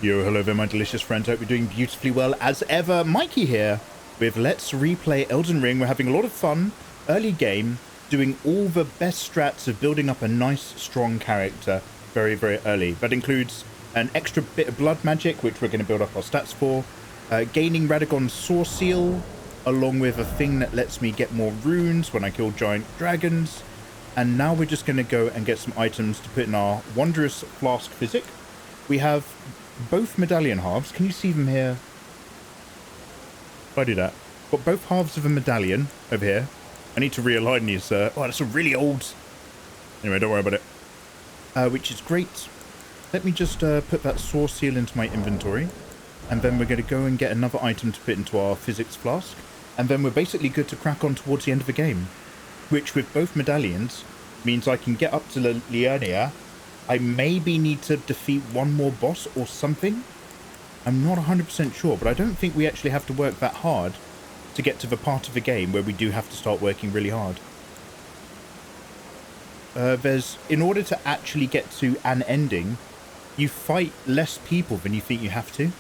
Yo, hello there, my delicious friends. Hope you're doing beautifully well as ever. Mikey here with Let's Replay Elden Ring. We're having a lot of fun, early game, doing all the best strats of building up a nice, strong character very, very early. That includes an extra bit of blood magic, which we're going to build up our stats for, gaining Radagon's Source Seal, along with a thing that lets me get more runes when I kill giant dragons. And now we're just going to go and get some items to put in our wondrous flask physic. We have both medallion halves. Can you see them here? If I do that. Got both halves of a medallion over here. I need to realign these. Oh, that's a really old... Anyway, don't worry about it. Which is great. Let me just put that Source Seal into my inventory. And then we're going to go and get another item to put into our physics flask. And then we're basically good to crack on towards the end of the game. Which, with both medallions, means I can get up to Liurnia. I maybe need to defeat one more boss or something. I'm not 100% sure, but I don't think we actually have to work that hard to get to the part of the game where we do have to start working really hard. In order to actually get to an ending, you fight less people than you think you have to.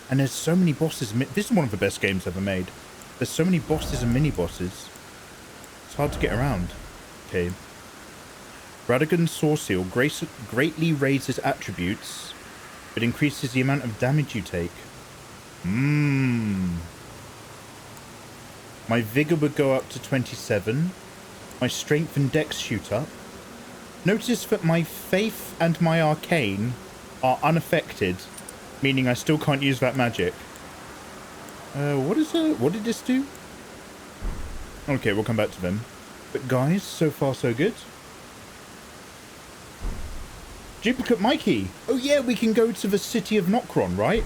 And there's so many bosses. This is one of the best games ever made. There's so many bosses and mini-bosses. It's hard to get around. Okay. Radagon's Source Seal greatly raises attributes, but increases the amount of damage you take. My vigor would go up to 27. My strength and dex shoot up. Notice that my faith and my arcane are unaffected, meaning I still can't use that magic. What did this do? Okay, we'll come back to them. But guys, so far so good. Duplicate Mikey. Oh yeah, we can go to the city of Nokron, right?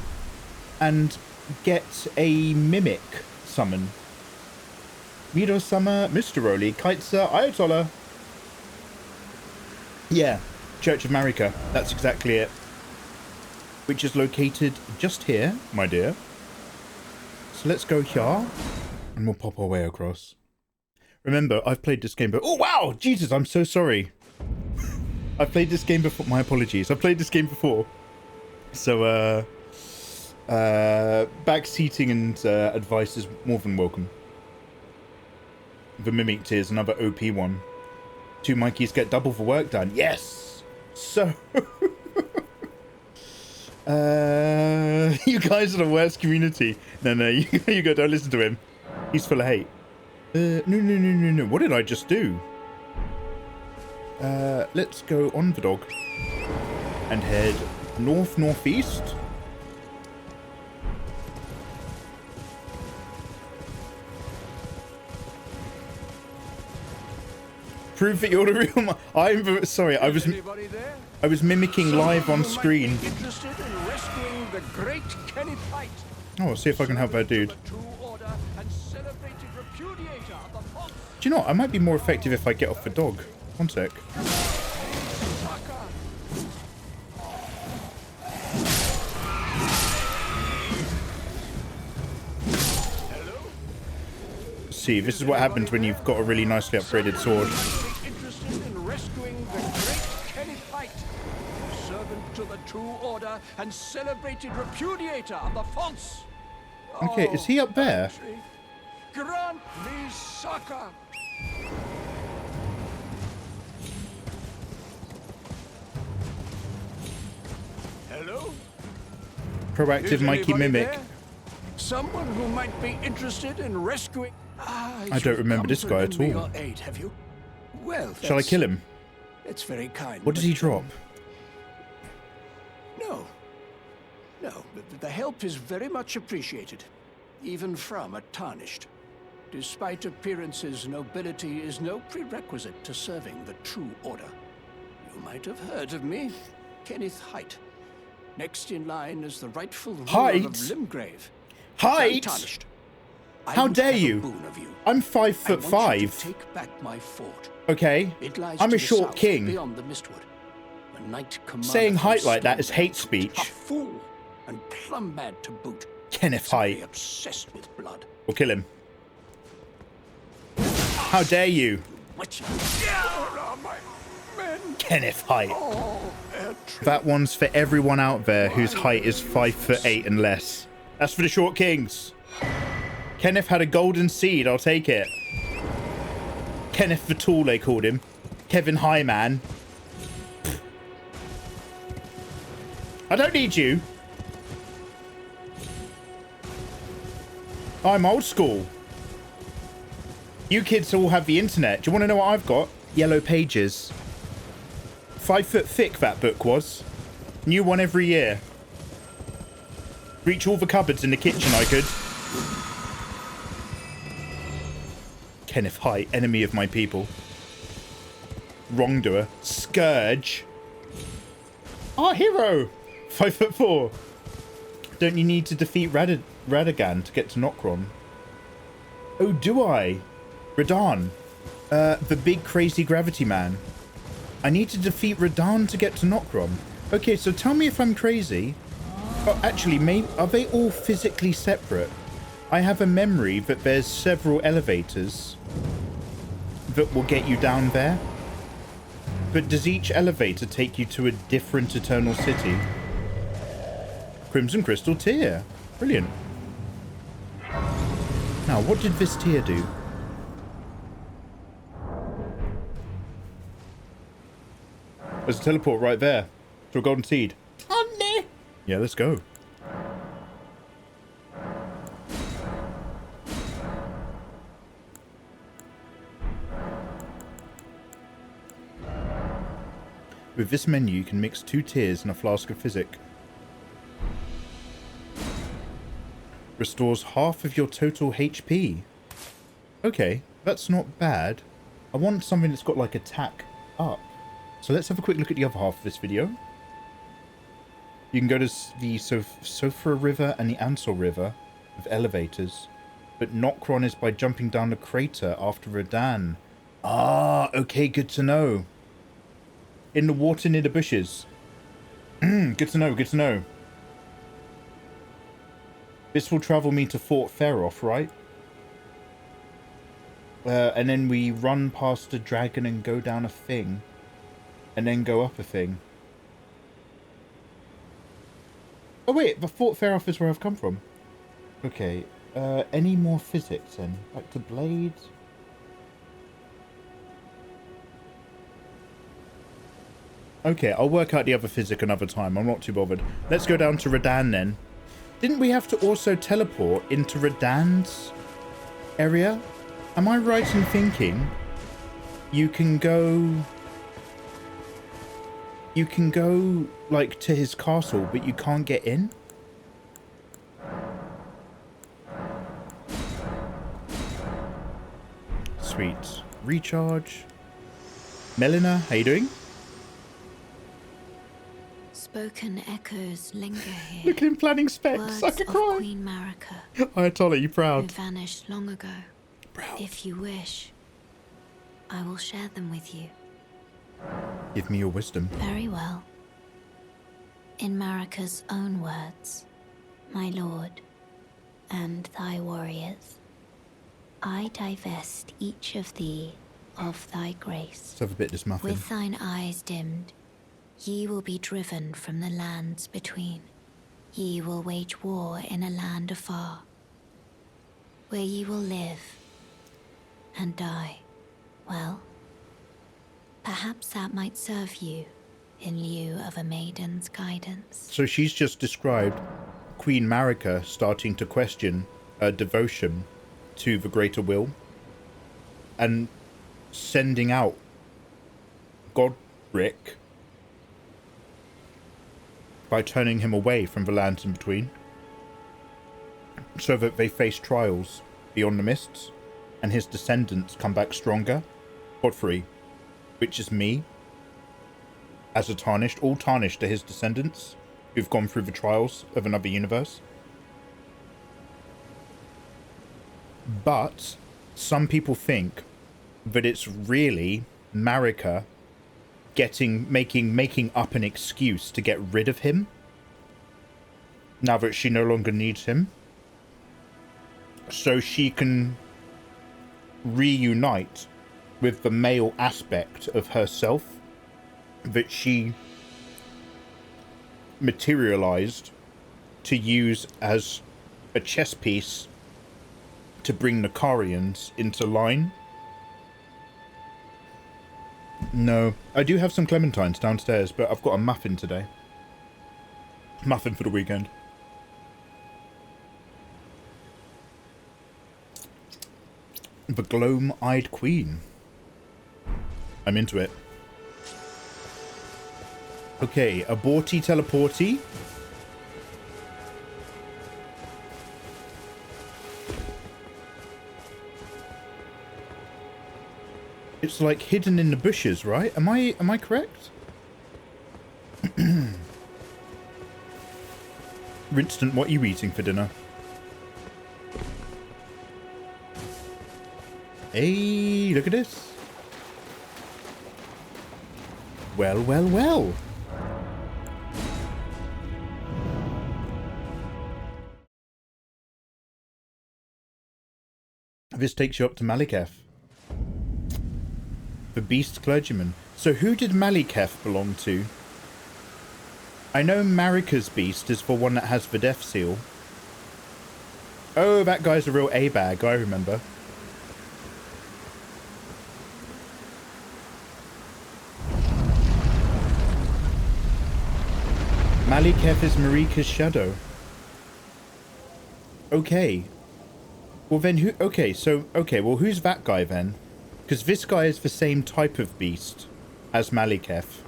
And get a mimic summon. Mido-sama, Mr. Roly, Kaitsa, Ayatollah. Yeah, Church of Marika. That's exactly it. Which is located just here, my dear. So let's go here. And we'll pop our way across. Remember, I've played this game, but... Oh, wow! Jesus, I'm so sorry. I've played this game before. My apologies. I've played this game before. So, backseating and advice is more than welcome. The Mimic Tear is another OP one. 2 Mikeys get double the work done. Yes! So... you guys are the worst community. No, you go, don't listen to him. He's full of hate. No. What did I just do? Let's go on the dog and head northeast. Prove that you're the real. I'm sorry. I was mimicking live on screen. Oh, I'll see if I can help that dude. Do you know what? I might be more effective if I get off the dog. One sec. See, this is what happens when you've got a really nicely upgraded sword. Interested in rescuing the great Kennyfight, servant to the true order and celebrated repudiator of the fonts. Okay, is he up there? Grant me succor. Hello? Proactive Mikey Mimic. There? Someone who might be interested in rescuing... I don't remember this guy at all. Aid, have you? Well, shall I kill him? It's very kind. What does he drop? No, the help is very much appreciated, even from a Tarnished. Despite appearances, nobility is no prerequisite to serving the true order. You might have heard of me, Kenneth Hite. Next in line is the rightful ruler of Limgrave. Hite? How dare you? I'm 5'5". Take back my fort. Okay, I'm a short king. Beyond the Mistwood. Saying height like that is hate speech. A fool and plumb mad to boot. Kenneth Hite. Obsessed with blood. We'll kill him. How dare you? Where are my men? Kenneth Hite. Oh, Erdtree. That one's for everyone out there whose height is 5'8" and less. That's for the short kings. Kenneth had a golden seed. I'll take it. Kenneth the Tall, they called him. Kevin Highman. I don't need you. I'm old school. You kids all have the internet. Do you want to know what I've got? Yellow Pages. 5 foot thick that book was. New one every year. Reach all the cupboards in the kitchen I could. Kenneth High, enemy of my people. Wrongdoer. Scourge. Our hero. 5'4". Don't you need to defeat Radagan to get to Nokron? Oh, do I? Radahn. The big crazy gravity man. I need to defeat Radahn to get to Nokron. Okay, so tell me if I'm crazy. Oh, actually, are they all physically separate? I have a memory that there's several elevators that will get you down there. But does each elevator take you to a different Eternal City? Crimson Crystal Tear. Brilliant. Now, what did this tear do? There's a teleport right there to a golden seed. Oh, no. Yeah, let's go. With this menu, you can mix 2 tears in a flask of physic. Restores half of your total HP. Okay, that's not bad. I want something that's got like attack up. So let's have a quick look at the other half of this video. You can go to the Sofra River and the Ansel River with elevators. But Nokron is by jumping down the crater after Radahn. Ah, okay, good to know. In the water near the bushes. Good to know, good to know. This will travel me to Fort Feroth, right? And then we run past a dragon and go down a thing. And then go up a thing. Oh wait, the Fort Feroth is where I've come from. Okay, any more physics then? Back to blades? Okay, I'll work out the other physic another time. I'm not too bothered. Let's go down to Radahn then. Didn't we have to also teleport into Radahn's area? Am I right in thinking you can go like to his castle, but you can't get in? Sweet. Recharge. Melina, how you doing? Spoken echoes linger here. Look at him planning specs. Words I could of cry. Queen Marika, Ayatollah, you who proud? vanished long ago. Proud. If you wish, I will share them with you. Give me your wisdom. Very well. In Marika's own words, my lord, and thy warriors, I divest each of thee of thy grace. Let's have a bit of this muffin. With thine eyes dimmed, ye will be driven from the lands between. Ye will wage war in a land afar, where ye will live and die. Well, perhaps that might serve you in lieu of a maiden's guidance. So she's just described Queen Marika starting to question her devotion to the greater will and sending out Godric by turning him away from the lands in between so that they face trials beyond the mists and his descendants come back stronger. Godfrey, which is me, as a Tarnished. All Tarnished are his descendants who've gone through the trials of another universe. But some people think that it's really Marika making up an excuse to get rid of him now that she no longer needs him, so she can reunite with the male aspect of herself that she materialized to use as a chess piece to bring the Carians into line. No, I do have some clementines downstairs, but I've got a muffin today. Muffin for the weekend. The Gloam-Eyed Queen. I'm into it. Okay, aborty teleporty. It's like hidden in the bushes, right? Am I correct? Winston, what are you eating for dinner? Hey, look at this. Well, well, well. This takes you up to Maliketh. The Beast Clergyman. So who did Maliketh belong to? I know Marika's Beast is for one that has the Death Seal. Oh, that guy's a real A-bag, I remember. Maliketh is Marika's shadow. Okay. Well then who... Okay, so... Okay, well who's that guy then? Because this guy is the same type of beast as Maliketh.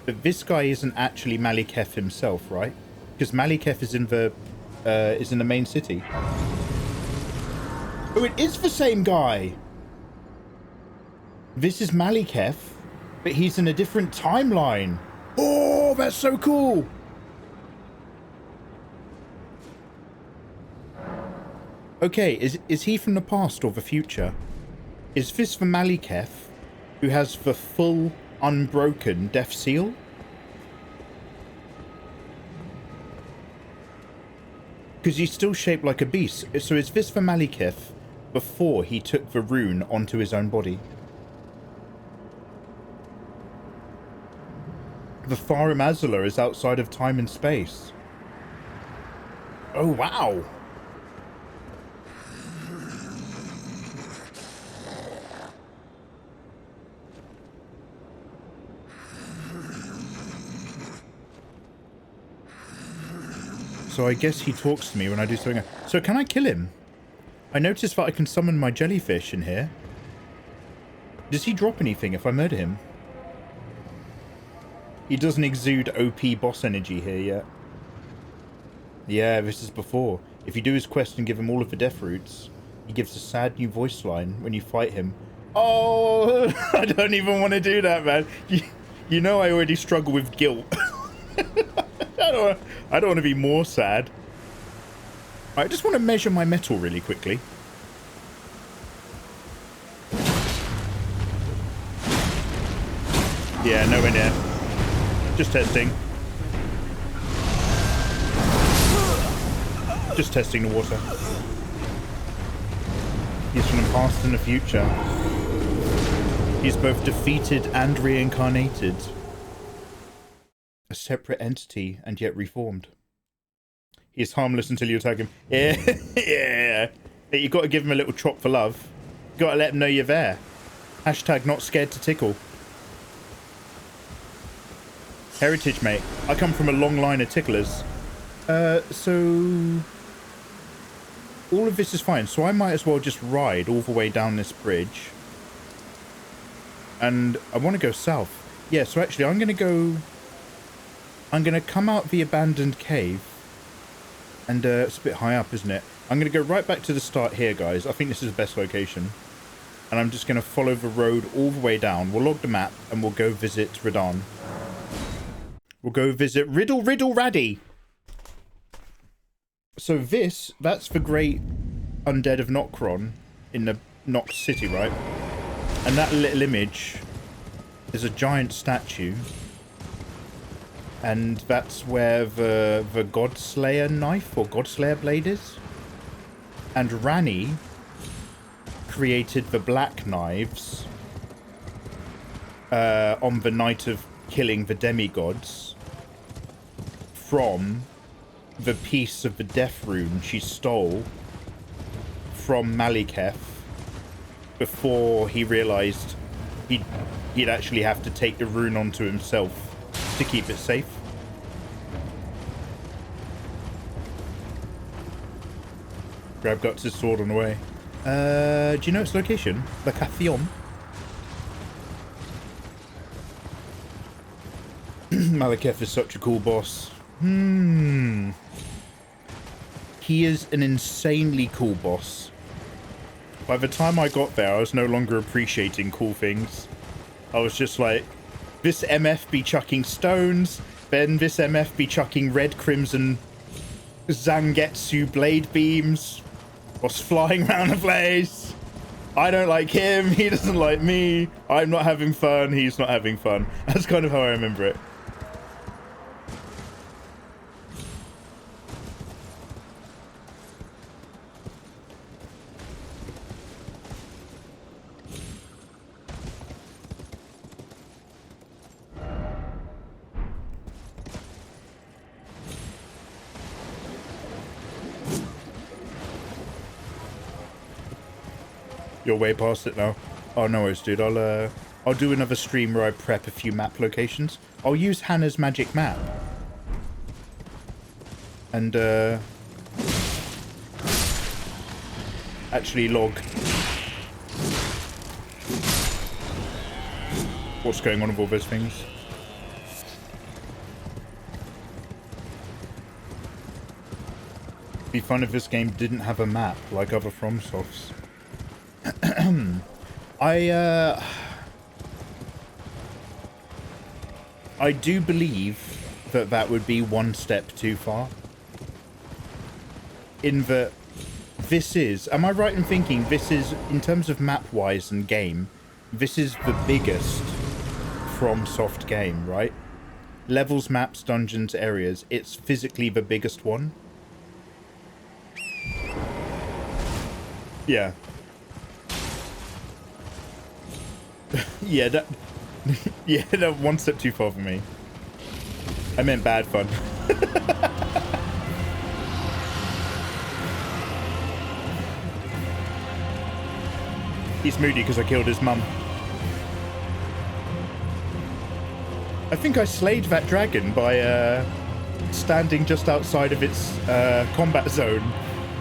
But this guy isn't actually Maliketh himself, right? Because Maliketh is in the main city. Oh, it is the same guy! This is Maliketh, but he's in a different timeline. Oh, that's so cool! Okay, is he from the past or the future? Is this the Maliketh who has the full, unbroken Death Seal? Because he's still shaped like a beast. So is this the Maliketh before he took the rune onto his own body? The Farum Azula is outside of time and space. Oh, wow! So I guess he talks to me when I do something. So can I kill him? I noticed that I can summon my jellyfish in here. Does he drop anything if I murder him? He doesn't exude OP boss energy here yet. Yeah, this is before. If you do his quest and give him all of the death roots, he gives a sad new voice line when you fight him. Oh, I don't even want to do that, man. You know I already struggle with guilt. I don't want to be more sad. I just want to measure my metal really quickly. Yeah, nowhere near. Just testing. Just testing the water. He's from the past and the future. He's both defeated and reincarnated. A separate entity and yet reformed. He is harmless until you attack him. Yeah, yeah. You got to give him a little chop for love. Got to let him know you're there. Hashtag not scared to tickle. Heritage, mate. I come from a long line of ticklers. So all of this is fine. So I might as well just ride all the way down this bridge. And I want to go south. Yeah, so actually I'm going to come out the abandoned cave. And it's a bit high up, isn't it? I'm going to go right back to the start here, guys. I think this is the best location. And I'm just going to follow the road all the way down. We'll log the map and we'll go visit Radahn. We'll go visit Riddle Raddy. So that's the great undead of Nokron in the Nox city, right? And that little image is a giant statue. And that's where the Godslayer knife or Godslayer blade is. And Rani created the black knives on the night of killing the demigods from the piece of the death rune she stole from Maliketh before he realized he'd actually have to take the rune onto himself to keep it safe. Grab Guts' sword on the way. Do you know its location? The Cathion? Maliketh is such a cool boss. He is an insanely cool boss. By the time I got there, I was no longer appreciating cool things. I was just like, this MF be chucking stones, then this MF be chucking red crimson Zangetsu blade beams, was flying around the place. I don't like him, he doesn't like me. I'm not having fun, he's not having fun. That's kind of how I remember it. You're way past it now. Oh, no worries, dude. I'll do another stream where I prep a few map locations. I'll use Hannah's magic map. And, actually log what's going on with all those things. It'd be fun if this game didn't have a map like other FromSofts. I do believe that would be one step too far. In that this is, am I right in thinking this is, in terms of map-wise and game, this is the biggest FromSoft game, right? Levels, maps, dungeons, areas, it's physically the biggest one. Yeah. Yeah, that one step too far for me. I meant bad fun. He's moody because I killed his mum. I think I slayed that dragon by standing just outside of its combat zone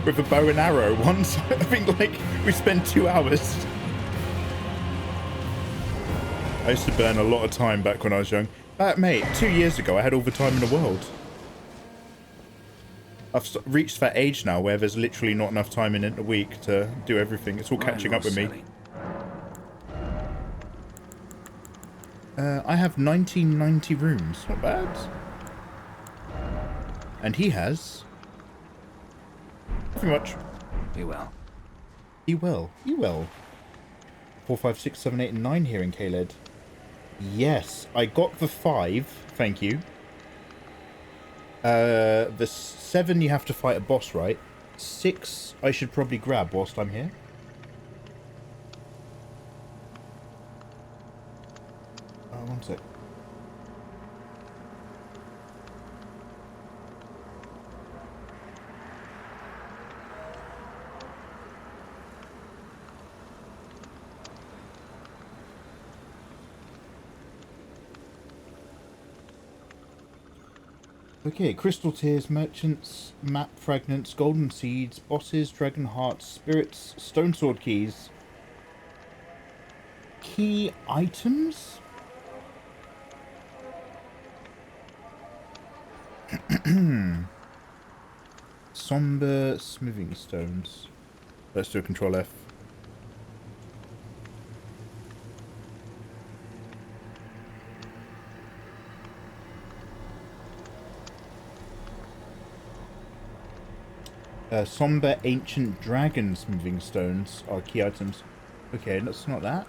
with a bow and arrow once. I think like we spent 2 hours. I used to burn a lot of time back when I was young. Mate, 2 years ago, I had all the time in the world. I've reached that age now where there's literally not enough time in a week to do everything. It's all catching up with me. I have 1990 rooms. Not bad. And he has... nothing much. Be well. He will. He will. 4, 5, 6, 7, 8, and 9 here in Kaled. Yes, I got the 5, thank you. The 7 you have to fight a boss, right? 6 I should probably grab whilst I'm here. One sec. Okay, crystal tears, merchants, map fragments, golden seeds, bosses, dragon hearts, spirits, stone sword keys. Key items? Somber smithing stones. Let's do a control F. Somber ancient dragon smithing stones are key items. Okay, that's not that.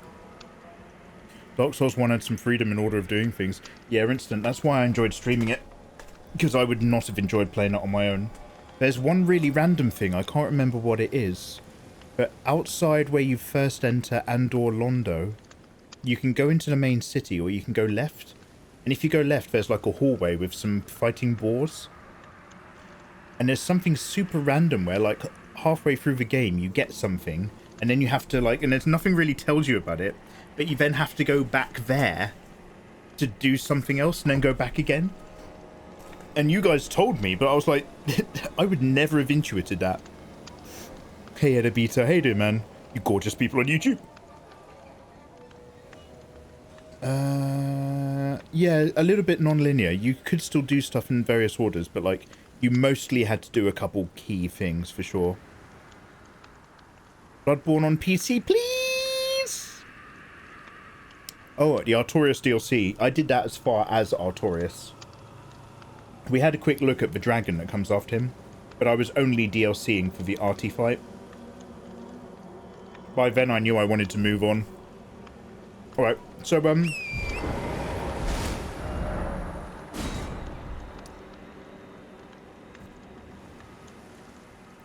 Dark Souls 1 had some freedom in order of doing things. Yeah, instant. That's why I enjoyed streaming it. Because I would not have enjoyed playing it on my own. There's one really random thing. I can't remember what it is. But outside where you first enter Andor Londo, you can go into the main city or you can go left. And if you go left, there's like a hallway with some fighting boars. And there's something super random where like halfway through the game you get something and then you have to like, and there's nothing really tells you about it, but you then have to go back there to do something else and then go back again. And you guys told me, but I was like, I would never have intuited that. Hey Edabita, hey there man, you gorgeous people on YouTube. Yeah, a little bit non-linear. You could still do stuff in various orders, but like you mostly had to do a couple key things for sure. Bloodborne on PC, please! Oh, the Artorias DLC. I did that as far as Artorias. We had a quick look at the dragon that comes after him, but I was only DLCing for the Artie fight. By then I knew I wanted to move on. Alright, so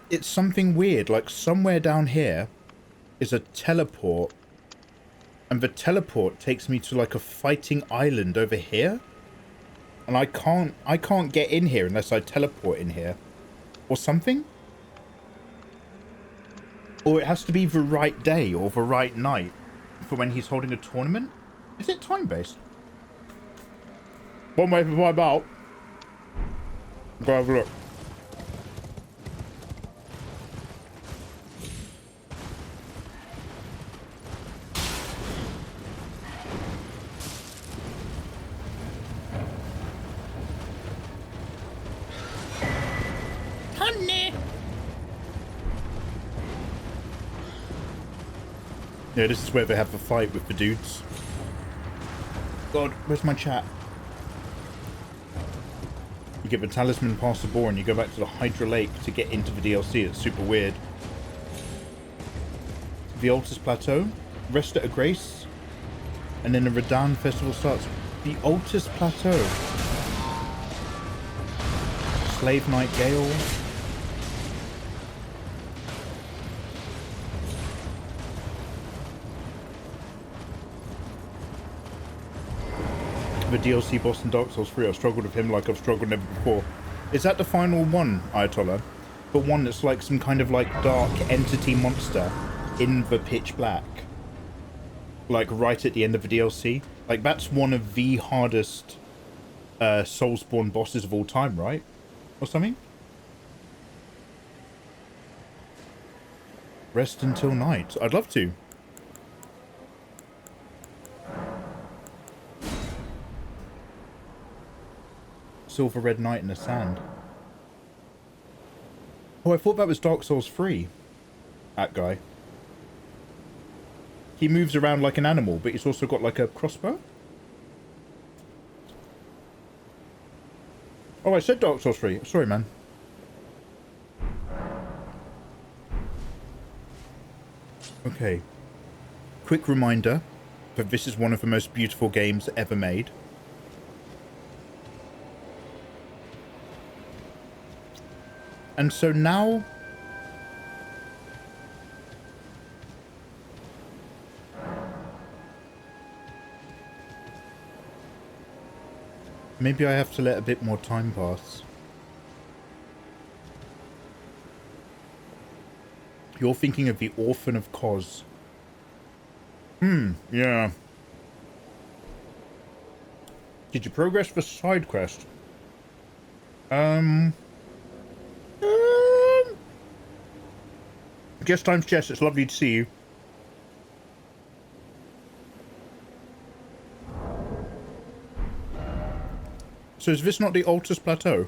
it's something weird, like somewhere down here is a teleport, and the teleport takes me to like a fighting island over here, and I can't get in here unless I teleport in here or something, or it has to be the right day or the right night for when he's holding a tournament. Is it time based? One way to find out. Go have a look. Yeah, this is where they have the fight with the dudes. God, where's my chat? You get the talisman past the boar and you go back to the Hydra Lake to get into the DLC. It's super weird. The Altus Plateau. Rest at a Grace. And then the Radan Festival starts. The Altus Plateau. Slave Night Gale. The DLC boss in Dark Souls 3, I've struggled with him like I've struggled never before. Is that the final one, Ayatollah? But one that's like some kind of like dark entity monster in the pitch black. Like right at the end of the DLC. Like that's one of the hardest Soulsbourne bosses of all time, right? Or something? Rest until night. I'd love to. Silver Red Knight in the sand. Oh, I thought that was Dark Souls 3. That guy. He moves around like an animal, but he's also got like a crossbow. Oh, I said Dark Souls 3. Sorry, man. Okay. Quick reminder that this is one of the most beautiful games ever made. And so now, maybe I have to let a bit more time pass. You're thinking of the Orphan of Kos. Yeah. Did you progress the side quest? Just times Jess, it's lovely to see you. So is this not the Altus Plateau?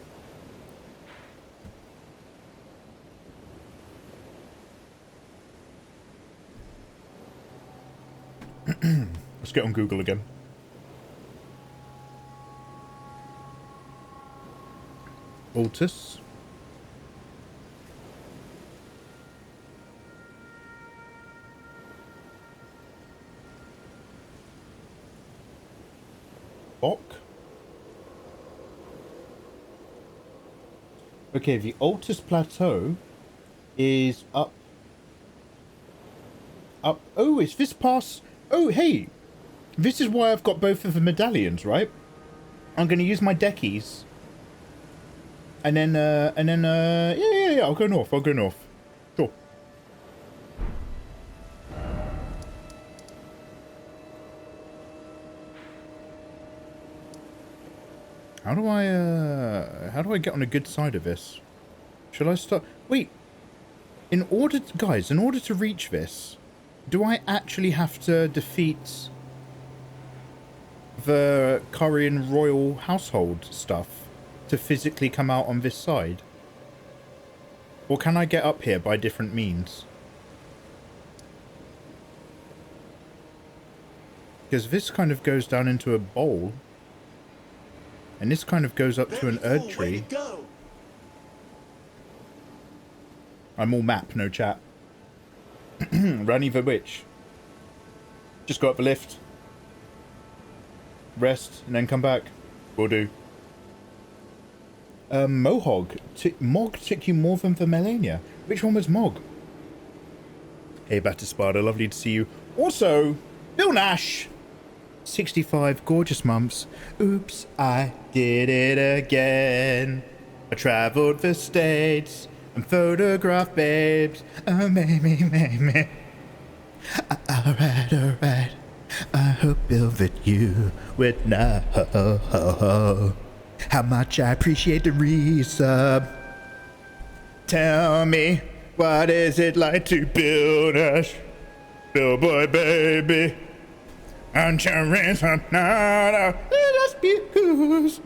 Let's get on Google again. Altus. Bok. Okay, the Altus Plateau is up. Oh, is this past? Oh, hey, this is why I've got both of the medallions, right? I'm going to use my deckies. And then, yeah, I'll go north. I'll go north. Sure. How do I get on a good side of this? Shall I start? Wait. Guys, in order to reach this, do I actually have to defeat the Korean royal household stuff to physically come out on this side? Or can I get up here by different means? Because this kind of goes down into a bowl. And this kind of goes up to an Erdtree. I'm all map, no chat. Rani the Witch. Just go up the lift. Rest, and then come back. Will do. Mohog. Mog took you more than Vermelania. Which one was Mog? Hey, Batterspada, lovely to see you. Also, Bill Nash. 65 gorgeous months. Oops, I did it again. I travelled the states and photographed babes. Oh, me. Alright. I hope, Bill, that you would know how much I appreciate the resub. Tell me, what is it like to build a Billboy baby? And cherries are not just because.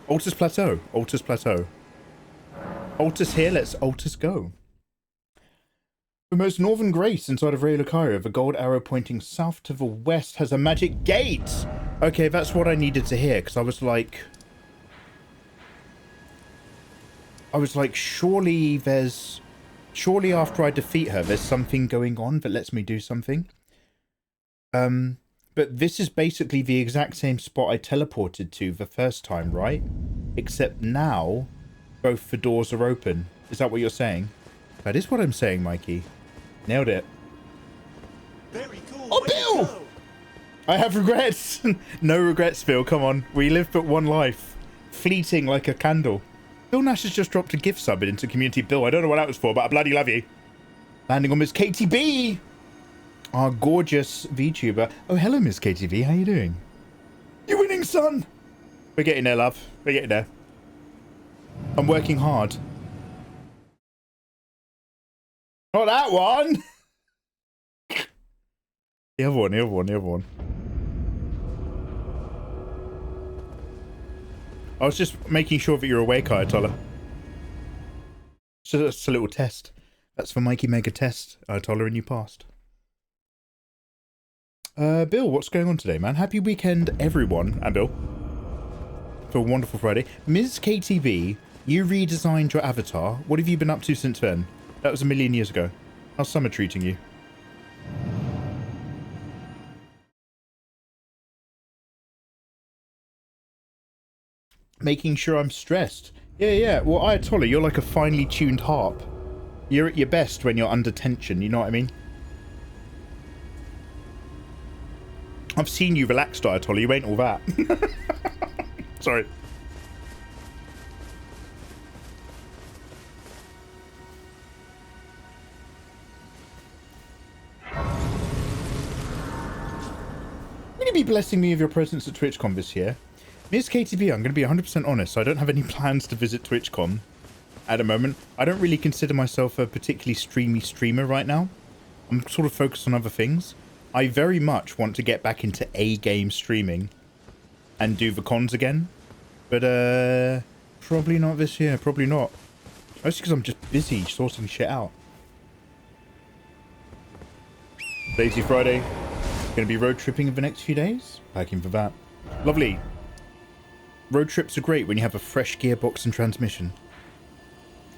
Altus Plateau. Altus here, let's Altus go. The most northern grace inside of Ray Lucario, the gold arrow pointing south to the west, has a magic gate. Okay, that's what I needed to hear, because I was like, surely after I defeat her, there's something going on that lets me do something. But this is basically the exact same spot I teleported to the first time, right? Except now, both the doors are open. Is that what you're saying? That is what I'm saying, Mikey. Nailed it. Very cool. Oh, Bill! I have regrets. No regrets, Bill. Come on. We live but one life. Fleeting like a candle. Bill Nash has just dropped a gift sub into community. Bill, I don't know what that was for, but I bloody love you. Landing on Miss KTB. Our gorgeous VTuber. Oh, hello, Miss KTV. How you doing? You're winning, son. We're getting there, love. We're getting there. I'm working hard. Not that one. The other one. I was just making sure that you're awake, Ayatollah. So that's a little test. That's for Mikeymegamega test, Ayatollah, and you passed. Bill, what's going on today, man? Happy weekend, everyone. And Bill. For a wonderful Friday. Ms. KTV, you redesigned your avatar. What have you been up to since then? That was a million years ago. How's summer treating you? Making sure I'm stressed. Yeah. Well, Ayatollah, you're like a finely tuned harp. You're at your best when you're under tension, you know what I mean? I've seen you relaxed, Ayatollah. You ain't all that. Sorry. Will you be blessing me with your presence at TwitchCon this year? Ms. KTV, I'm going to be 100% honest. I don't have any plans to visit TwitchCon at the moment. I don't really consider myself a particularly streamy streamer right now. I'm sort of focused on other things. I very much want to get back into A-game streaming and do the cons again. But, probably not this year. Probably not. Mostly because I'm just busy sorting shit out. Lazy Friday. Gonna be road tripping in the next few days. Packing for that. Lovely. Road trips are great when you have a fresh gearbox and transmission.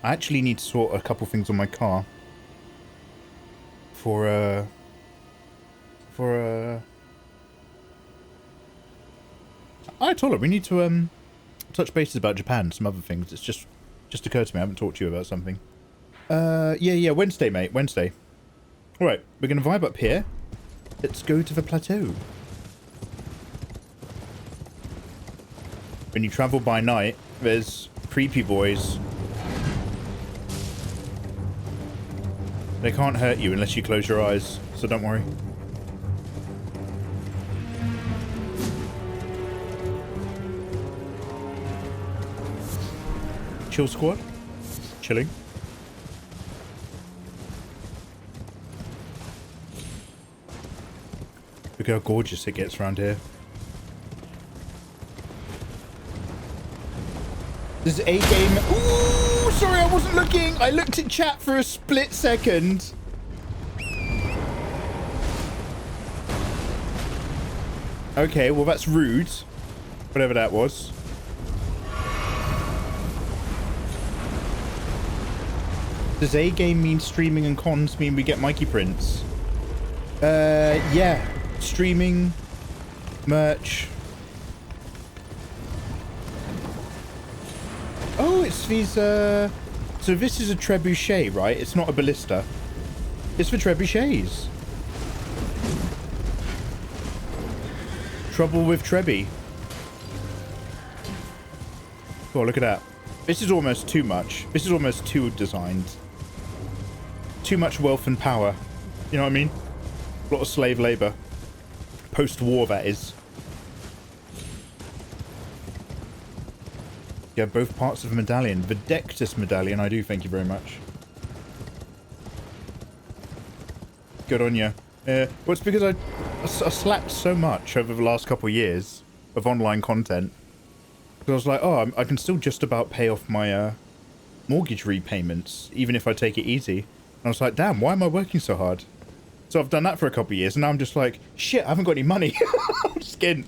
I actually need to sort a couple things on my car. Ayatollah, we need to touch bases about Japan, some other things. It's just occurred to me. I haven't talked to you about something. Yeah, Wednesday, mate. Wednesday. Alright, we're gonna vibe up here. Let's go to the plateau. when you travel by night, there's creepy boys. They can't hurt you unless you close your eyes, so don't worry. Chill squad? Chilling. Look how gorgeous it gets around here. This is a game. Ooh, sorry, I wasn't looking. I looked at chat for a split second. Okay, well, that's rude. Whatever that was. Does A game mean streaming and cons mean we get Mikey prints? Yeah. Streaming, merch. Oh, it's these, so this is a trebuchet, right? It's not a ballista. It's for trebuchets. Trouble with Trebby. Oh, look at that. This is almost too much. This is almost too designed. Too much wealth and power. You know what I mean? A lot of slave labor. Post-war, that is. Yeah, both parts of a medallion. The Dectus medallion, I do, thank you very much. Good on you. Well, it's because I slacked so much over the last couple of years of online content. So I was like, oh, I can still just about pay off my mortgage repayments, even if I take it easy. And I was like, damn, why am I working so hard? So I've done that for a couple of years, and now I'm just like, shit, I haven't got any money. I'm just kidding.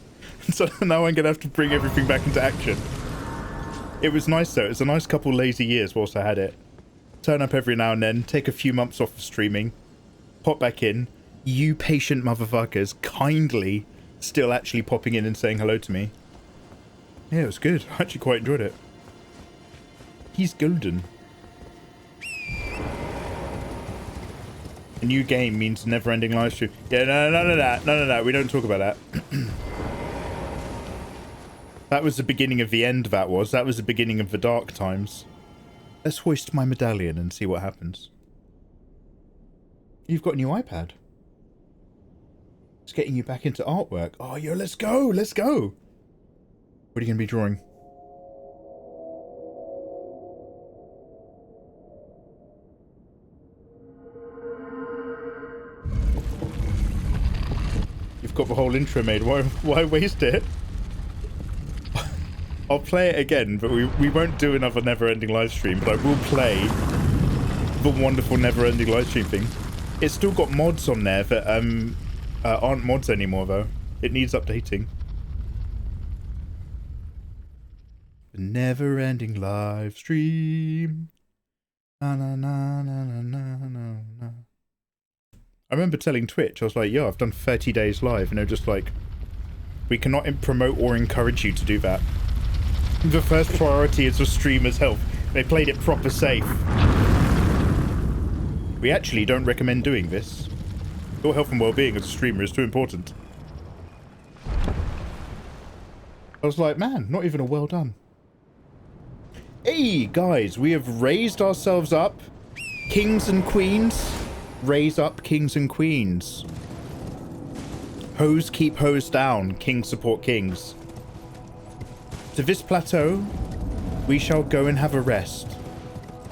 So now I'm going to have to bring everything back into action. It was nice, though. It was a nice couple lazy years whilst I had it. Turn up every now and then, take a few months off of streaming, pop back in. You patient motherfuckers kindly still actually popping in and saying hello to me. Yeah, it was good. I actually quite enjoyed it. He's golden. A new game means never-ending live stream. Yeah, no, none of that. None of that. We don't talk about that. That was the beginning of the end, that was. That was the beginning of the dark times. Let's hoist my medallion and see what happens. You've got a new iPad. It's getting you back into artwork. Oh, yo, let's go. Let's go. What are you going to be drawing? You've got the whole intro made. Why waste it? I'll play it again, but we won't do another never-ending live stream, but I will play the wonderful never-ending live stream thing. It's still got mods on there that aren't mods anymore, though. It needs updating. The never-ending live stream. Na na na na na na na na. I remember telling Twitch, I was like, yo, I've done 30 days live, and they're just like, we cannot promote or encourage you to do that. The first priority is the streamer's health. They played it proper safe. We actually don't recommend doing this. Your health and well-being as a streamer is too important. I was like, man, not even a well done. Hey, guys, we have raised ourselves up. Kings and queens. Raise up kings and queens. Hoes keep hoes down. Kings support kings. To this plateau, we shall go and have a rest.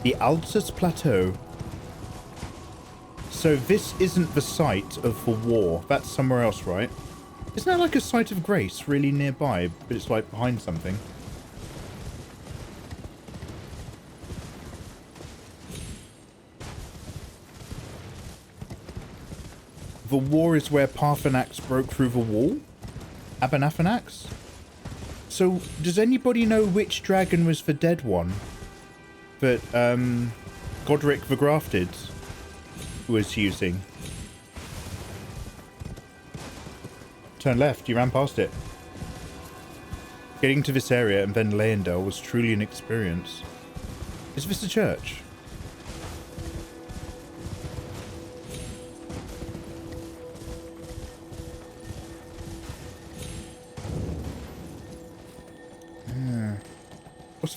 The Altus Plateau. So this isn't the site of the war. That's somewhere else, right? Isn't that like a site of grace really nearby, but it's like behind something? The war is where Parthenax broke through the wall? Abernathynax? So, does anybody know which dragon was the dead one that Godric the Grafted was using? Turn left, you ran past it. Getting to this area and then Leyendell was truly an experience. Is this a church?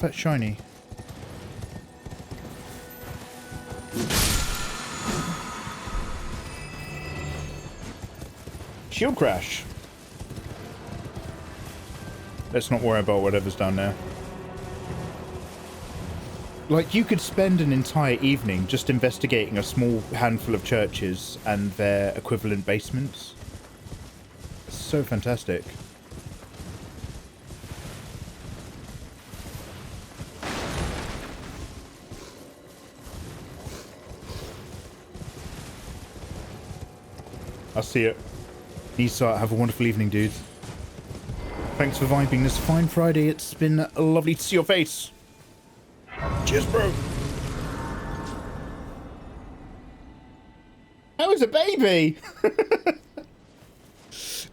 that shiny? Shield crash. Let's not worry about whatever's down there. Like, you could spend an entire evening just investigating a small handful of churches and their equivalent basements. It's so fantastic. I see it. Nisa, have a wonderful evening, dude. Thanks for vibing this fine Friday. It's been lovely to see your face. Cheers, bro. That was a baby.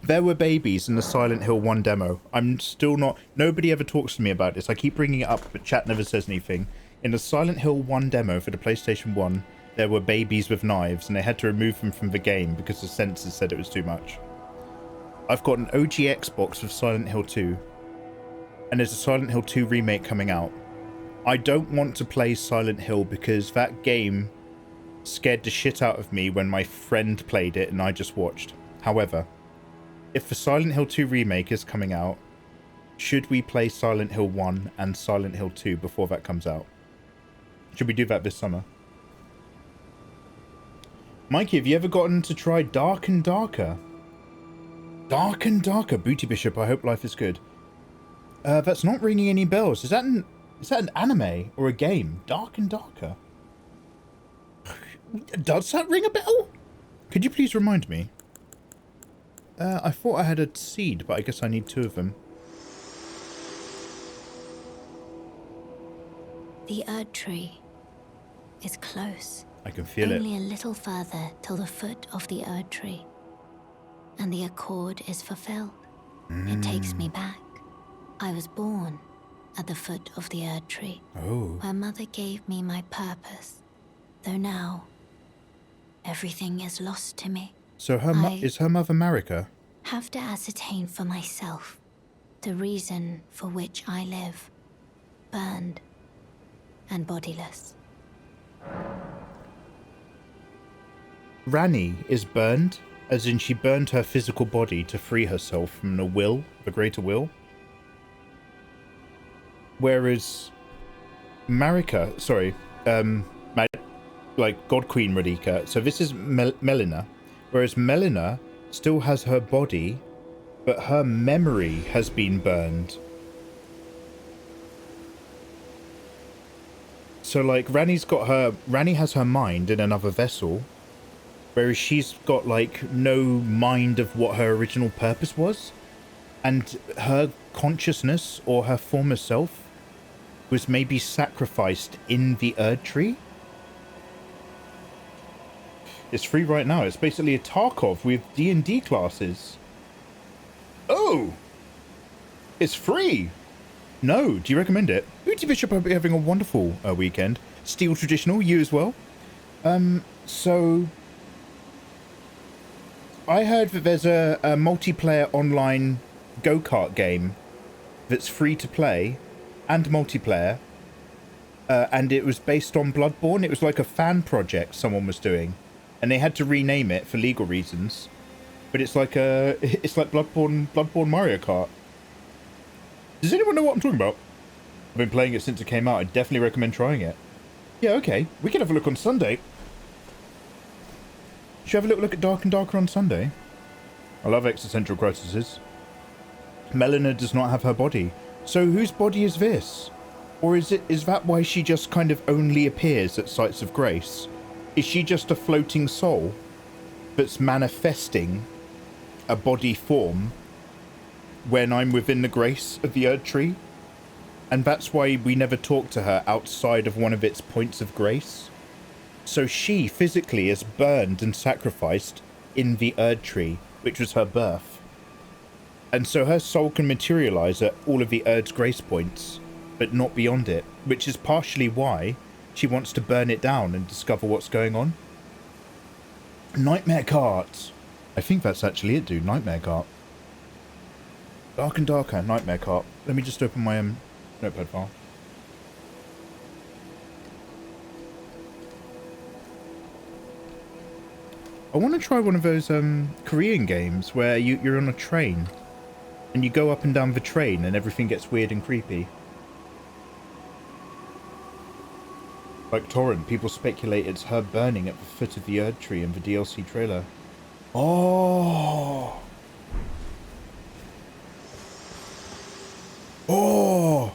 There were babies in the Silent Hill 1 demo. I'm still not... Nobody ever talks to me about this. I keep bringing it up, but chat never says anything. In the Silent Hill 1 demo for the PlayStation 1, there were babies with knives, and they had to remove them from the game because the censors said it was too much. I've got an OG Xbox with Silent Hill 2, and there's a Silent Hill 2 remake coming out. I don't want to play Silent Hill because that game scared the shit out of me when my friend played it and I just watched. However, if the Silent Hill 2 remake is coming out, should we play Silent Hill 1 and Silent Hill 2 before that comes out? Should we do that this summer? Mikey, have you ever gotten to try Dark and Darker? Dark and Darker, Booty Bishop, I hope life is good. That's not ringing any bells. Is that an anime or a game? Dark and Darker. Does that ring a bell? Could you please remind me? I thought I had a seed, but I guess I need 2 of them. The Erdtree is close. I can feel it. Only a little further till the foot of the Erdtree, and the accord is fulfilled. It takes me back. I was born at the foot of the Erdtree, where Mother gave me my purpose. Though now, everything is lost to me. So is her mother Marika? Have to ascertain for myself the reason for which I live, burned and bodiless. Rani is burned, as in she burned her physical body to free herself from the greater will. Whereas Marika, like God Queen Radhika, so this is Melina. Whereas Melina still has her body, but her memory has been burned. So like Rani has her mind in another vessel, whereas she's got like no mind of what her original purpose was, and her consciousness or her former self was maybe sacrificed in the Erdtree. It's free right now. It's basically a Tarkov with D&D classes. Oh! It's free! No, do you recommend it? Booty Bishop, I hope you're having a wonderful weekend. Steel Traditional, you as well. So... I heard that there's a multiplayer online go-kart game that's free to play and multiplayer. And it was based on Bloodborne. It was like a fan project someone was doing. And they had to rename it for legal reasons. But it's like Bloodborne Mario Kart. Does anyone know what I'm talking about? I've been playing it since it came out. I definitely recommend trying it. Yeah, okay. We can have a look on Sunday. Should we have a little look at Dark and Darker on Sunday? I love existential crises. Melina does not have her body. So whose body is this? Or is that why she just kind of only appears at sites of grace? Is she just a floating soul that's manifesting a body form when I'm within the grace of the Erdtree? And that's why we never talk to her outside of one of its points of grace? So she physically is burned and sacrificed in the Erdtree, which was her birth. And so her soul can materialize at all of the Erd's grace points, but not beyond it, which is partially why she wants to burn it down and discover what's going on. Nightmare Cart. I think that's actually it, dude. Nightmare Cart. Dark and Darker, Nightmare Cart. Let me just open my notepad file. I want to try one of those Korean games where you're on a train and you go up and down the train and everything gets weird and creepy. Like Torrent, people speculate it's her burning at the foot of the Erdtree in the DLC trailer. Oh! Oh!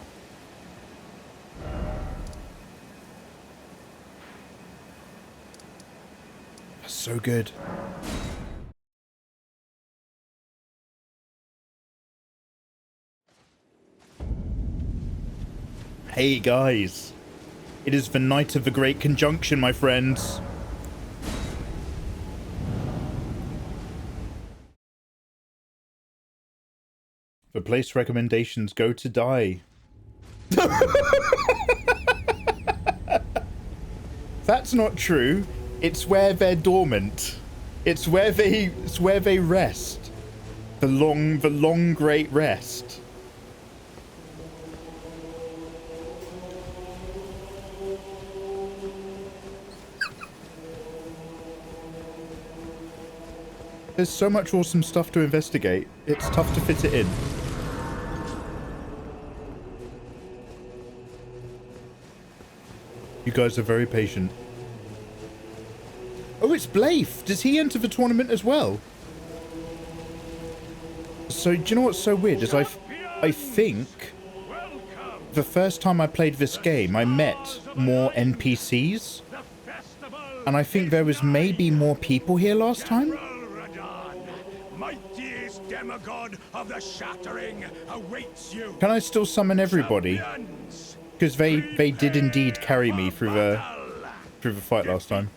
That's so good. Hey guys, it is the night of the Great Conjunction, my friends. The place recommendations go to die. That's not true. It's where they're dormant. It's where they rest. The long great rest. There's so much awesome stuff to investigate. It's tough to fit it in. You guys are very patient. Oh, it's Blaif. Does he enter the tournament as well? So, do you know what's so weird? Is I think the first time I played this game, I met more NPCs. And I think there was maybe more people here last time. Demigod of the shattering awaits you. Can I still summon everybody? Because they did indeed carry me through the fight last time.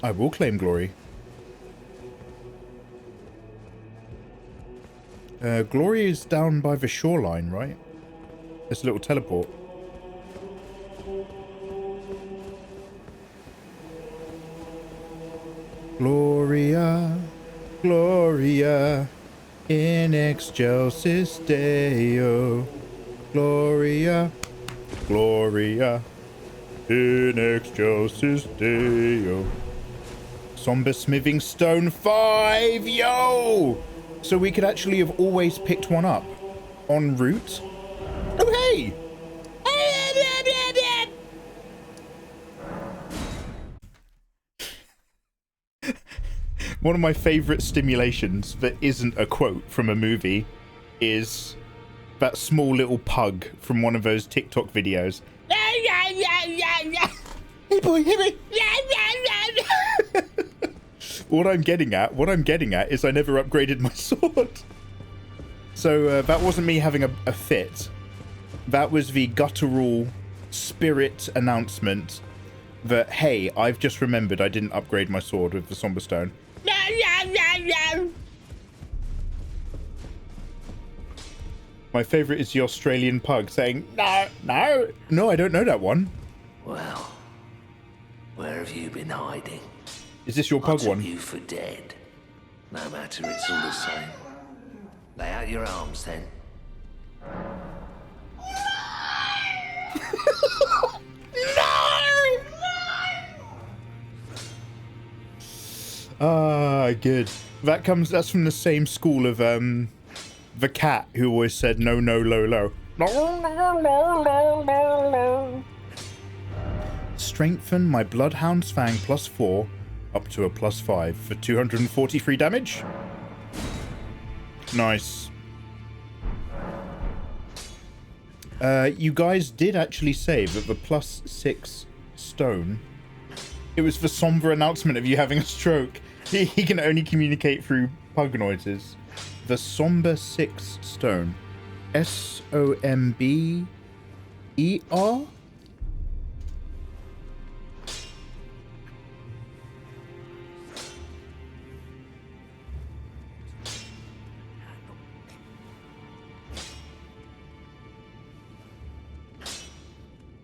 I will claim glory. Glory is down by the shoreline, right? There's a little teleport. Gloria, Gloria, in excelsis Deo. Gloria, Gloria, in excelsis Deo. Somber smithing stone 5, yo! So we could actually have always picked one up en route. Oh, hey! One of my favorite stimulations that isn't a quote from a movie is that small little pug from one of those TikTok videos. Hey boy, hey boy. What I'm getting at is I never upgraded my sword. So that wasn't me having a fit. That was the guttural spirit announcement that, hey, I've just remembered I didn't upgrade my sword with the Somber Stone. My favourite is the Australian pug saying, no, no. No, I don't know that one. Well, where have you been hiding? Is this your pug I one? took you for dead. No matter, it's all the same. Lay out your arms then. Ah, good. That's from the same school of the cat who always said no, no, low, low. Strengthen my Bloodhound's Fang +4 up to a +5 for 243 damage. Nice. You guys did actually say that the +6 stone, it was the somber announcement of you having a stroke. He can only communicate through pug noises. The somber 6 stone. SOMBER?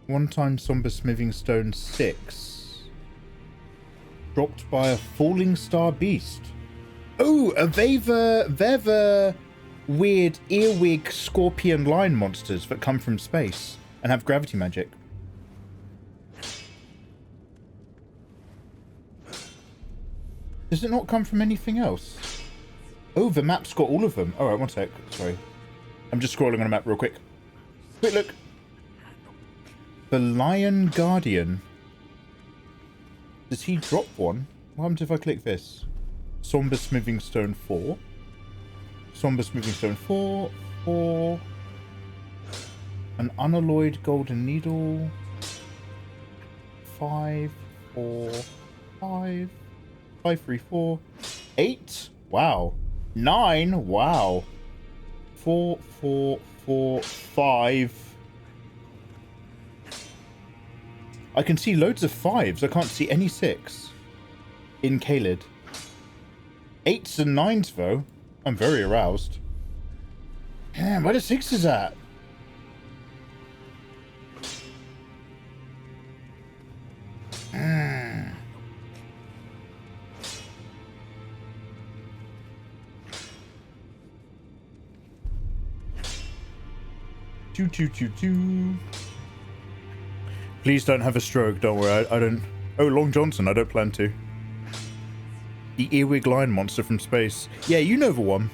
One-time somber smithing stone 6. Dropped by a falling star beast. Oh, they're the weird earwig scorpion line monsters that come from space and have gravity magic. Does it not come from anything else? Oh, the map's got all of them. All right, one sec. Sorry. I'm just scrolling on a map real quick. Quick look. The Lion Guardian. Does he drop one? What happens if I click this? Somber Smithing Stone 4. Somber Smithing Stone 4. 4. An unalloyed golden needle. 5, 4, 5. 5, 3, 4. 8. Wow. 9. Wow. 4, 4, 4, 5. I can see loads of 5s. I can't see any 6 in Caelid. 8s and 9s though. I'm very aroused. Damn, where the 6s at? Choo choo choo choo. Please don't have a stroke. Don't worry. I don't. Oh, Long Johnson. I don't plan to. The earwig lion monster from space. Yeah, you know the one.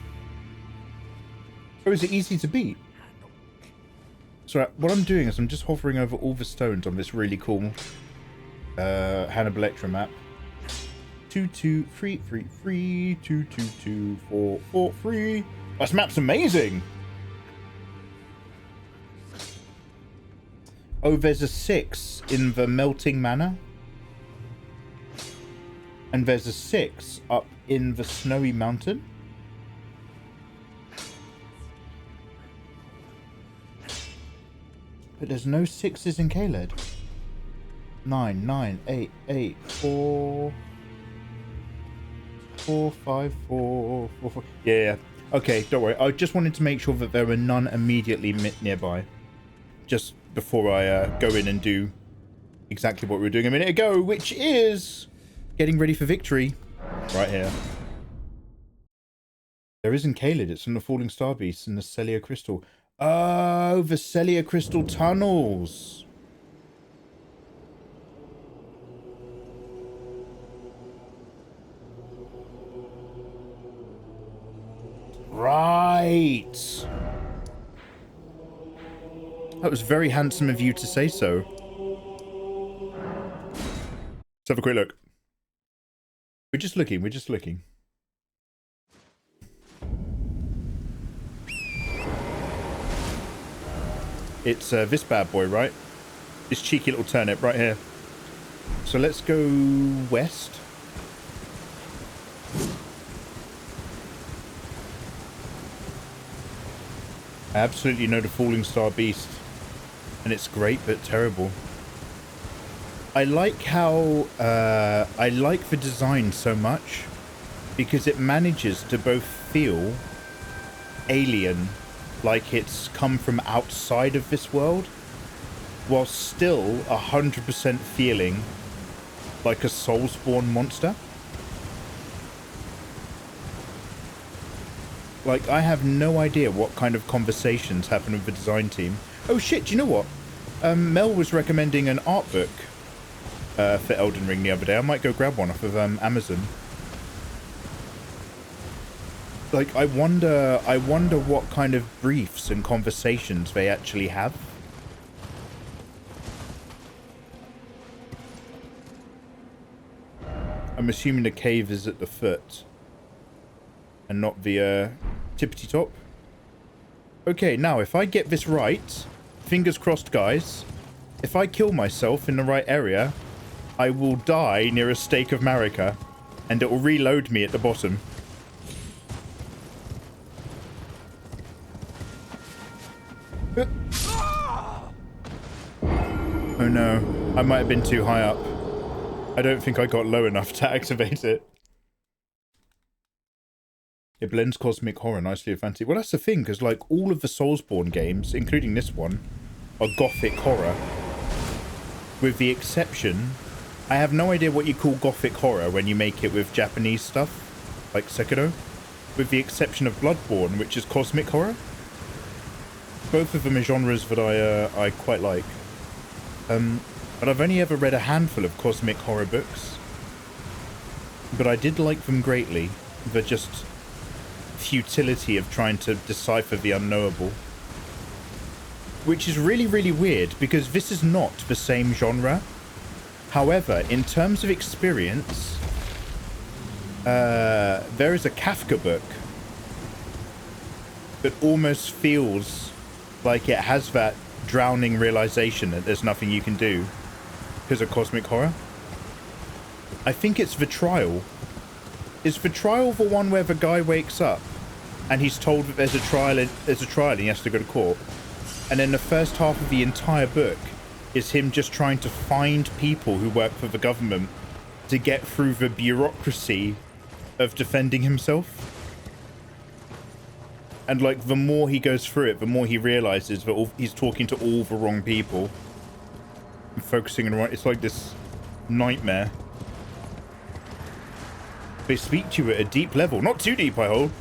Or is it easy to beat? So what I'm doing is I'm just hovering over all the stones on this really cool Hannibal Lecter map. 2, 2, 3, 3, 3, 2, 2, 2, 4, 4, 3. This map's amazing. Oh, there's a 6 in the Melting Manor. And there's a 6 up in the Snowy Mountain. But there's no 6s in Caelid. 9, 9, 8, 8, 4, 4, 5, 4, 4, 4. Yeah. Okay, don't worry. I just wanted to make sure that there were none immediately nearby. Just before I go in and do exactly what we were doing a minute ago, which is getting ready for victory right here. There is in Caelid. It's from the Falling Star Beast and the Celia Crystal. Oh, the Celia Crystal tunnels. Right. That was very handsome of you to say so. Let's have a quick look. We're just looking. We're just looking. It's this bad boy, right? This cheeky little turnip right here. So let's go west. I absolutely know the Falling Star Beast. And it's great, but terrible. I like how... I like the design so much. Because it manages to both feel alien, like it's come from outside of this world, while still 100% feeling like a Soulsbourne monster. Like, I have no idea what kind of conversations happen with the design team. Oh shit, do you know what? Mel was recommending an art book for Elden Ring the other day. I might go grab one off of Amazon. Like, I wonder what kind of briefs and conversations they actually have. I'm assuming the cave is at the foot and not the tippity top. Okay, now if I get this right, fingers crossed guys, if I kill myself in the right area, I will die near a stake of Marika and it will reload me at the bottom. Oh no, I might have been too high up. I don't think I got low enough to activate it. It blends cosmic horror nicely with fantasy. Well, that's the thing, because like all of the Soulsbourne games, including this one, are gothic horror. With the exception, I have no idea what you call gothic horror when you make it with Japanese stuff, like Sekiro. With the exception of Bloodborne, which is cosmic horror. Both of them are genres that I quite like. But I've only ever read a handful of cosmic horror books. but I did like them greatly. The just futility of trying to decipher the unknowable. Which is really, really weird, because this is not the same genre. However, in terms of experience, there is a Kafka book that almost feels like it has that drowning realization that there's nothing you can do because of cosmic horror. I think it's The Trial. Is The Trial the one where the guy wakes up and he's told that there's a trial and he has to go to court? And then the first half of the entire book is him just trying to find people who work for the government to get through the bureaucracy of defending himself. And, like, the more he goes through it, the more he realizes that he's talking to all the wrong people. And focusing on right. It's like this nightmare. They speak to you at a deep level. Not too deep, I hope.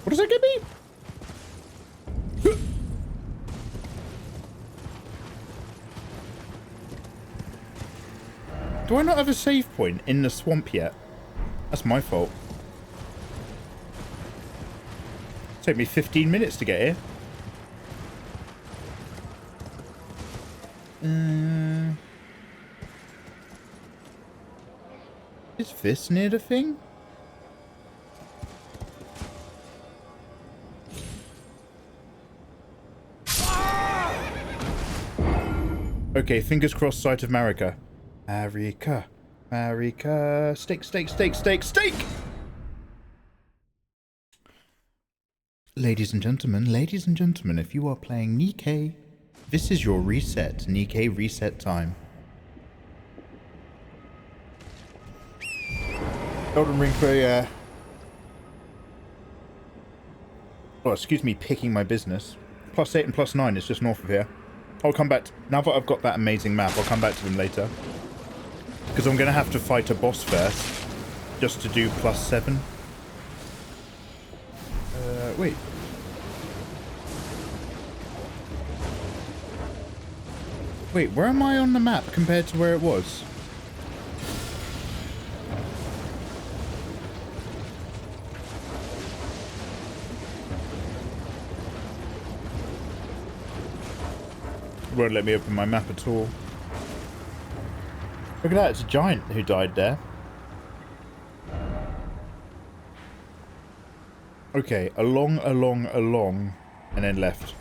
What does that give me? Do I not have a save point in the swamp yet? That's my fault. Took me 15 minutes to get here. Is this near the thing? Okay, fingers crossed, sight of Marika. Marika. Marika. Steak, steak, steak, steak, steak! Ladies and gentlemen, if you are playing Nikke, this is your reset. Nikke reset time. Elden Ring for, oh, excuse me, picking my business. +8 and +9 is just north of here. I'll come back. Now that I've got that amazing map, I'll come back to them later. Because I'm going to have to fight a boss first. Just to do +7. Wait. Wait, where am I on the map compared to where it was? It won't let me open my map at all. Look at that, it's a giant who died there. Okay, along, and then left.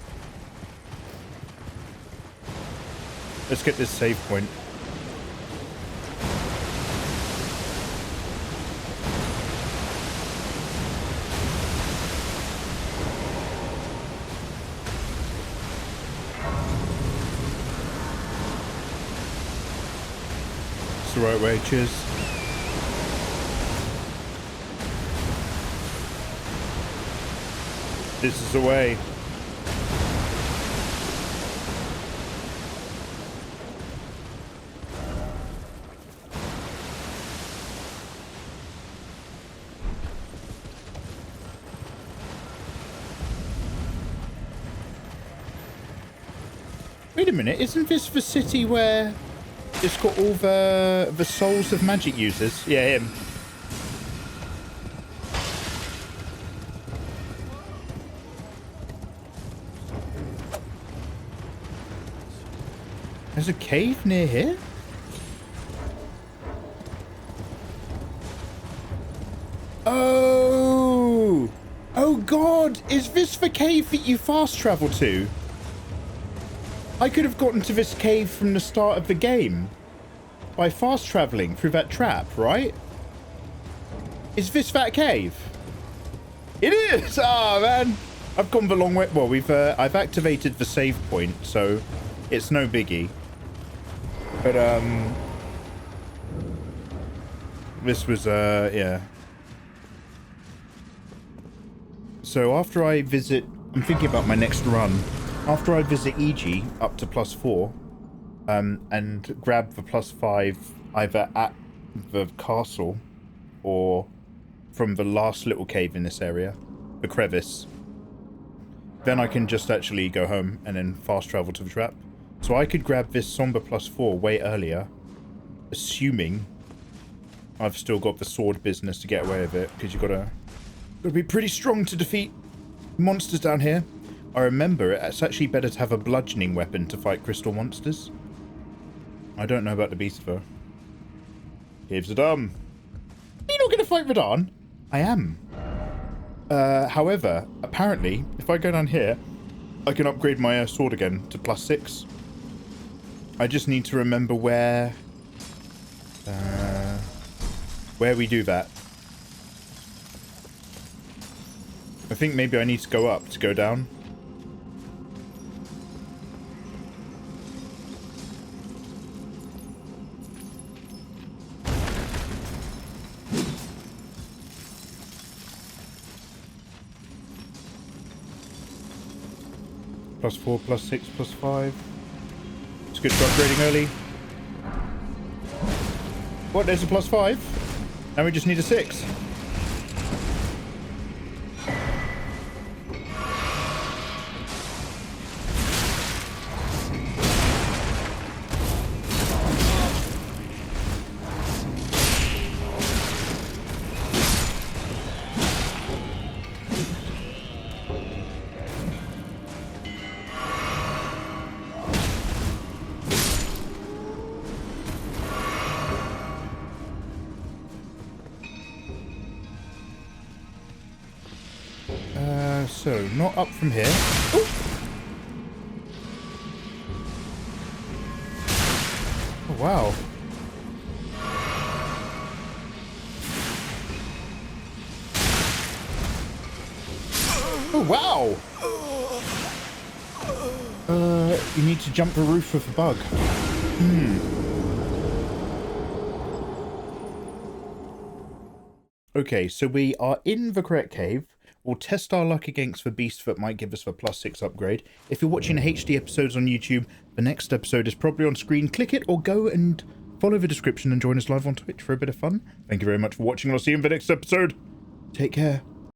Let's get this save point. It's the right way, cheers. This is the way. Wait a minute, isn't this the city where it's got all the souls of magic users? Yeah, him. There's a cave near here? Oh! Oh god! Is this the cave that you fast travel to? I could have gotten to this cave from the start of the game by fast traveling through that trap, right? Is this that cave? It is! Ah, man! I've gone the long way. Well, I've activated the save point, so it's no biggie. But, this was, yeah. So after I visit, I'm thinking about my next run. After I visit EG up to +4, and grab the +5 either at the castle or from the last little cave in this area, the crevice, then I can just actually go home and then fast travel to the trap. So I could grab this somber +4 way earlier, assuming I've still got the sword business to get away with it, because you've gotta be pretty strong to defeat monsters down here. I remember it's actually better to have a bludgeoning weapon to fight crystal monsters. I don't know about the beast though. Caves are dumb. Are you not gonna fight Radahn? I am. However, apparently, if I go down here, I can upgrade my sword again to +6. I just need to remember where we do that. I think maybe I need to go up to go down. +4, +6, +5. It's good for upgrading early. What, there's a +5? Now we just need a 6. So, not up from here. Ooh. Oh, wow. Oh, wow! You need to jump the roof with the bug. Okay, so we are in the correct cave. We'll test our luck against the beast that might give us the +6 upgrade. If you're watching HD episodes on YouTube, the next episode is probably on screen. Click it or go and follow the description and join us live on Twitch for a bit of fun. Thank you very much for watching. I'll see you in the next episode. Take care.